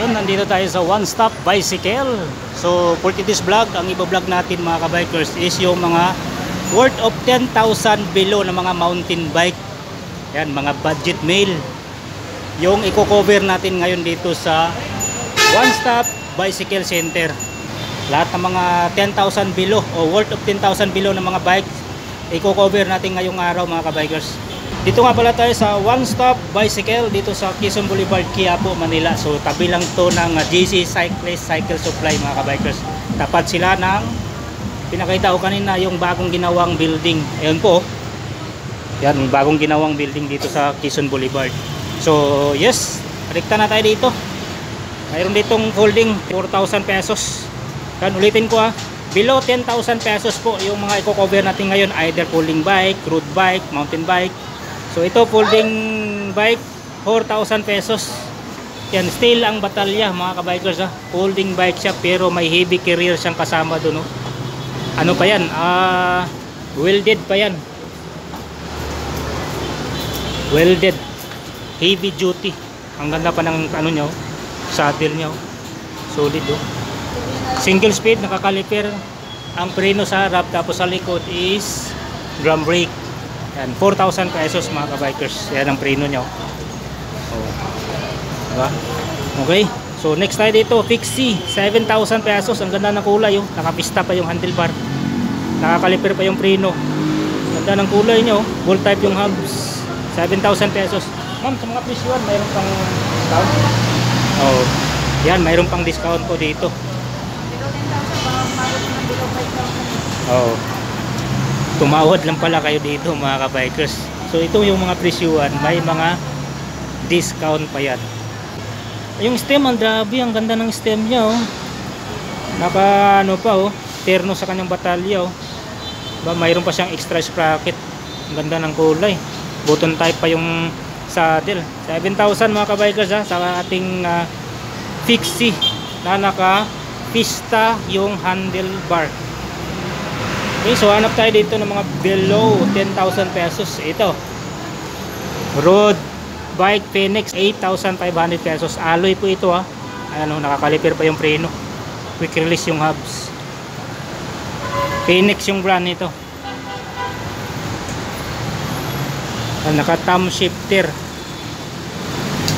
Ayun, nandito tayo sa One Stop Bicycle. So for today's vlog, ang iba-vlog natin mga kabikers is yung mga worth of 10,000 below na mga mountain bike. Yan, mga budget meal. Yung i-cover natin ngayon dito sa One Stop Bicycle Center. Lahat ng mga 10,000 below o worth of 10,000 below na mga bike, i-cover natin ngayong araw mga kabikers. Dito nga pala tayo sa One Stop Bicycle dito sa Quezon Boulevard, Quiapo, Manila. So tabi lang to ng GC Cyclist Cycle Supply mga kabikers. Tapat sila ng pinakita ko kanina yung bagong ginawang building. Ayun po. Yan, bagong ginawang building dito sa Quezon Boulevard. So yes, rekta na tayo dito. Mayroon ditong folding 4,000 pesos. Kan ulitin ko below 10,000 pesos po yung mga i-cover natin ngayon, either folding bike, road bike, mountain bike. So ito folding bike 4,000 pesos. Yan, steel ang batalya mga kabikers Folding bike siya pero may heavy carrier siyang kasama doon Ano pa yan? Welded pa yan. Welded. Heavy duty. Ang ganda pa ng ano niya saddle niya Solid Single speed, nakakaliper. Ang preno sa harap, tapos sa likod is drum brake. Yan, 4,000 pesos mga kabikers. Yan ang preno nyo. Diba? Okay. So next tayo dito, Fixie, 7,000 pesos. Ang ganda ng kulay Nakapista pa yung handlebar. Nakakaliper pa yung preno. Ganda ng kulay nyo. Full type yung hubs. 7,000 pesos. Ma'am, sa mga presyon, mayroon pang discount? Yan, mayroon pang discount po dito. Tumawad lang pala kayo dito mga kabikers. So ito yung mga presyuan, may mga discount pa yan. Yung stem, ang grabe, ang ganda ng stem nya Naka ano pa terno sa kanyang batalya mayroon pa siyang extra sprocket. Ang ganda ng kulay. Button type pa yung saddle. 7,000 mga kabikers sa ating Fixie na naka pista yung handlebar. Okay, so hanap tayo dito ng mga below 10,000 pesos. Ito, road bike Phoenix, 8,500 pesos. Alloy po ito nakakaliper pa yung preno. Quick release yung hubs. Phoenix yung brand nito. Naka thumb shifter.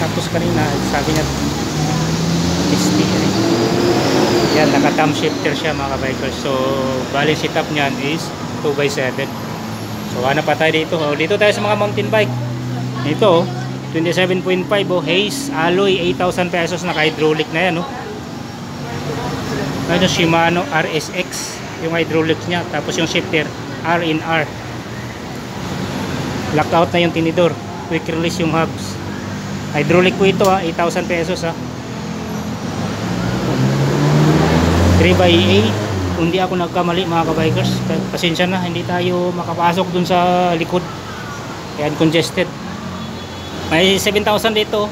Tapos kanina sabi niya yan, naka thumb shifter siya mga kabikers. So bali setup niyan is 2x7. So ano pa tayo dito? Dito tayo sa mga mountain bike. Ito 27.5 Hayes alloy, 8,000 pesos. Naka hydraulic na yan Ito Shimano RSX yung hydraulic niya. Tapos yung shifter R&R. Lockout na yung tinidor. Quick release yung hubs. Hydraulic po ito 8,000 pesos 3x8. Kung di ako nagkamali mga kabikers, pasensya na, hindi tayo makapasok dun sa likod. Kaya congested. May 7,000 dito.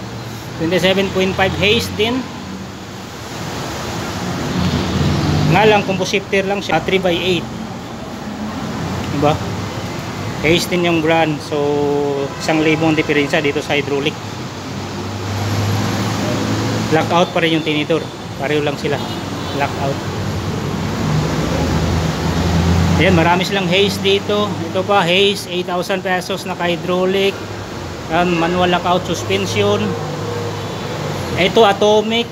27.5 Hayes din. Nga lang, combo shifter lang siya. 3x8. Diba? Hayes din yung brand. So 1,000 ang diferensya dito sa hydraulic. Lockout pa rin yung tinidor. Pareho lang sila. Lockout. Ayan, marami silang Hayes dito. Ito pa Hayes, 8,000 pesos, naka hydraulic. Manual lockout suspension. Ito Atomic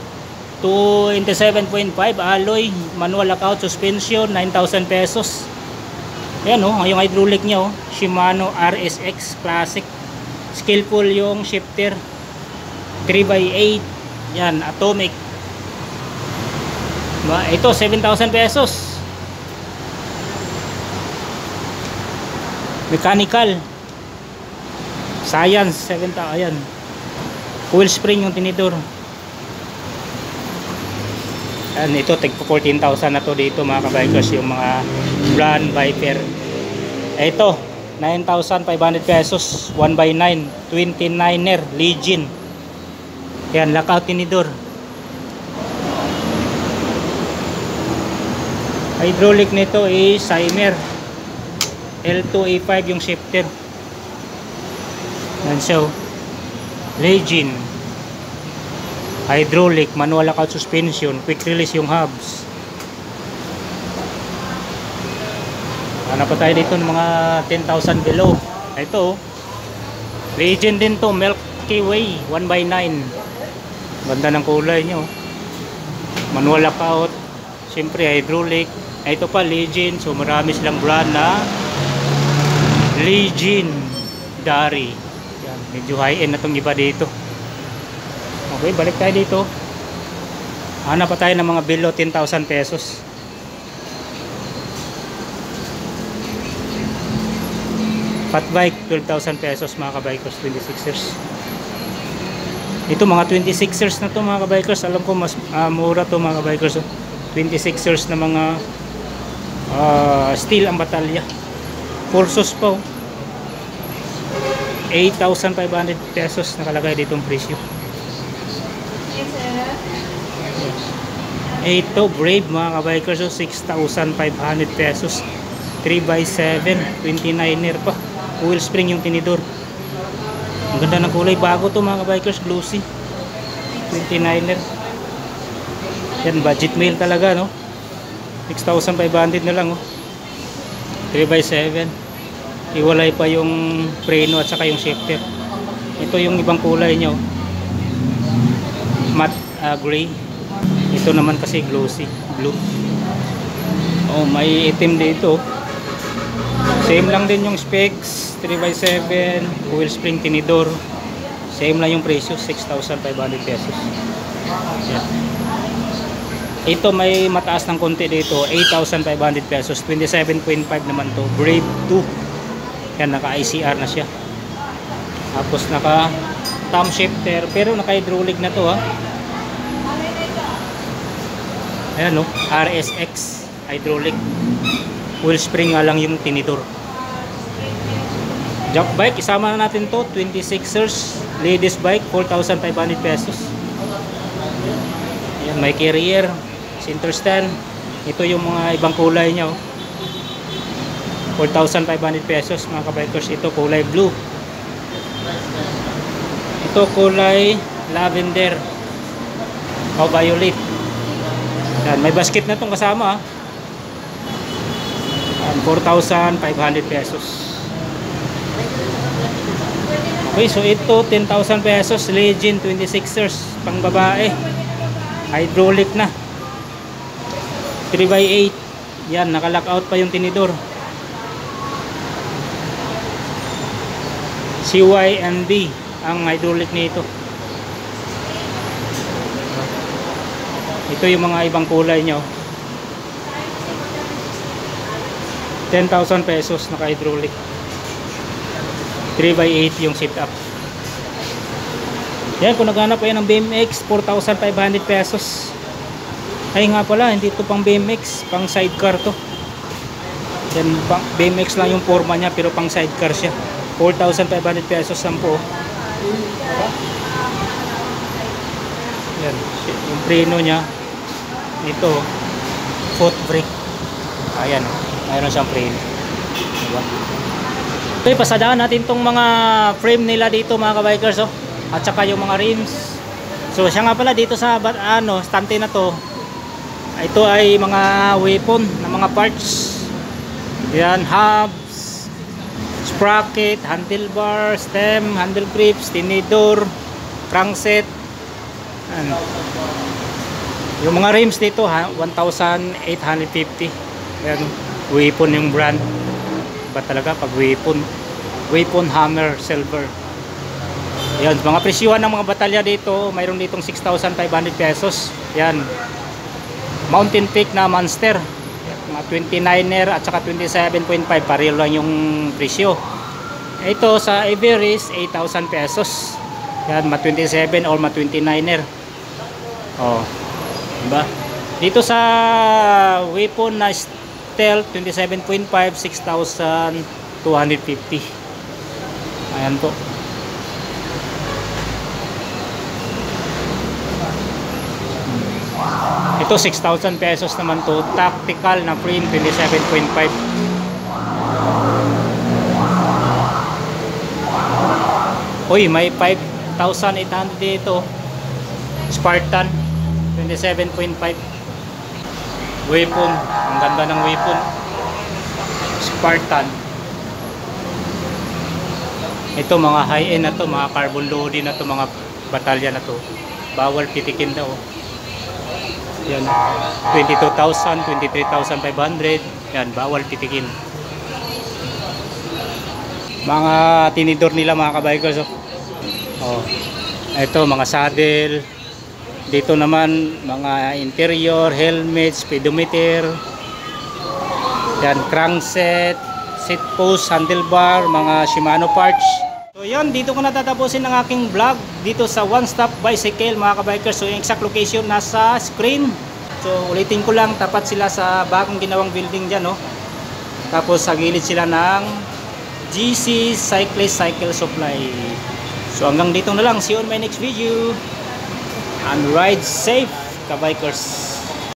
27.5 alloy, manual lockout suspension, 9,000 pesos. Ayan yung hydraulic nya Shimano RSX Classic. Skillful yung shifter. 3x8. Yan, Atomic. Ito 7,000 pesos. Mechanical Science 7,000. Ayan, full spring yung tinidor. Ayan, ito tig 14,000 na to dito mga kabikers, yung mga brand Viper. Ito 9,500 pesos, 1x9 29er Legion. Ayan, lockout tinidor. Hydraulic nito is Cymer L2A5 yung shifter. Yan siya Legion. Hydraulic, manual lockout suspension, quick release yung hubs. Hanap pa tayo dito ng mga 10,000 below. Ito, Legend din to, Milky Way 1x9. Ganda ng kulay nyo. Manual lockout, siyempre hydraulic. Ito pa Legend, so marami silang brand na Legendary. Yan, medyo high end na itong iba dito. Okay, balik tayo dito. Hanap pa tayo ng mga below 10,000 pesos. Fat bike 12,000 pesos mga kabikers, 26ers. Ito mga 26ers na to mga kabikers. Alam ko mas mura to mga kabikers. 26ers na mga steel ang batalya. Forsos po. 8,500 pesos nakalagay ditong presyo. Ito Brave mga kabikers, 6,500 pesos. 3x7 29er pa. Wheel spring yung tinidor. Ang ganda ng kulay, bago to mga kabikers, glossy. 29er. Yan, budget meal talaga, no? 6,500 na lang, oh. 3x7. Iwalay pa yung preno at saka yung shifter. Ito yung ibang kulay nyo, matte gray. Ito naman kasi glossy blue. Oh, may itim dito. Same lang din yung specs, 3x7, wheel spring tinidor. Same lang yung presyo, 6,500 pesos. Yan. Ito may mataas ng konti dito, 8,500 pesos, 27.5 naman to. Brave 2. Yan, naka ICR na siya. Tapos naka thumb shifter, pero naka hydraulic na to, ha. Ayan, no, RSX hydraulic. Wheel spring nga lang yung tinidor. Jump bike, isama na natin to, 26ers. Ladies bike, 4,500 pesos. Ayan, may carrier, center stand. Ito yung mga ibang kulay nya, oh. 4,500 pesos mga kabikers. Ito kulay blue. Ito kulay lavender o violet. Ayan, may basket na itong kasama, 4,500 pesos. Okay, so ito 10,000 pesos, Legend 26ers, pang babae. Hydraulic na. 3x8. Yan, naka-lockout pa yung tinidor. CYNB ang hydraulic nito. Ito yung mga ibang kulay nyo. 10,000 pesos naka-hydraulic. 3x8 yung setup. Yan, kung naghanap kayo ng BMX, 4,500 pesos. Ay nga pala, hindi ito pang BMX, pang sidecar to. Yan, pang BMX lang yung forma niya, pero pang sidecar siya. 4,500 pesos lang po. Yan, yung preno niya. Ito, foot brake. Ayan, mayroon siyang frame. Diba? Okay, pasadaan natin tong mga frame nila dito mga kabikers, oh. At saka yung mga rims. So siya nga pala dito sa stante na to. Ito ay mga weapon na mga parts. Yan, hubs, sprocket, handlebar, stem, handle grips, tinidor, crankset. Yan. Yung mga rims dito, 1,850. Yan, weapon yung brand. Ba talaga pag weapon hammer silver. Yan, mga presyuhan ng mga batalya dito, mayroon ditong 6,500 pesos. Yan, Mountain Peak na monster, mga 29er at saka 27.5, pareho lang yung presyo. Ito sa Everest, 8,000 pesos. Yan, mga 27 or mga 29er. Oh, diba? Dito sa weapon na Stealth 27.5, 6,250. Ayan po. Ito 6,000 pesos naman to, tactical na frame 27.5. Uy, may 5,800 dito. Spartan 27.5. Weapon, ang ganda ng weapon. Spartan. Ito mga high-end na to, mga carbon loading na to, mga batalya na to. Bawal pitikin daw. Yan, 22,000, 23,500. Yan, bawal pitikin. Mga tinidor nila mga kabikers. Oh. Ito mga saddle. Dito naman mga interior, helmet, speedometer. Yan, crankset, seat post, handlebar, mga Shimano parts. So yan, dito ko natatapusin ang aking vlog dito sa One Stop Bicycle mga kabikers. So yung exact location nasa screen. So ulitin ko lang, tapat sila sa bagong ginawang building dyan, no? Tapos sa gilid sila ng GC Cyclist Cycle Supply. So hanggang dito na lang. See you on my next video. And ride safe kabikers.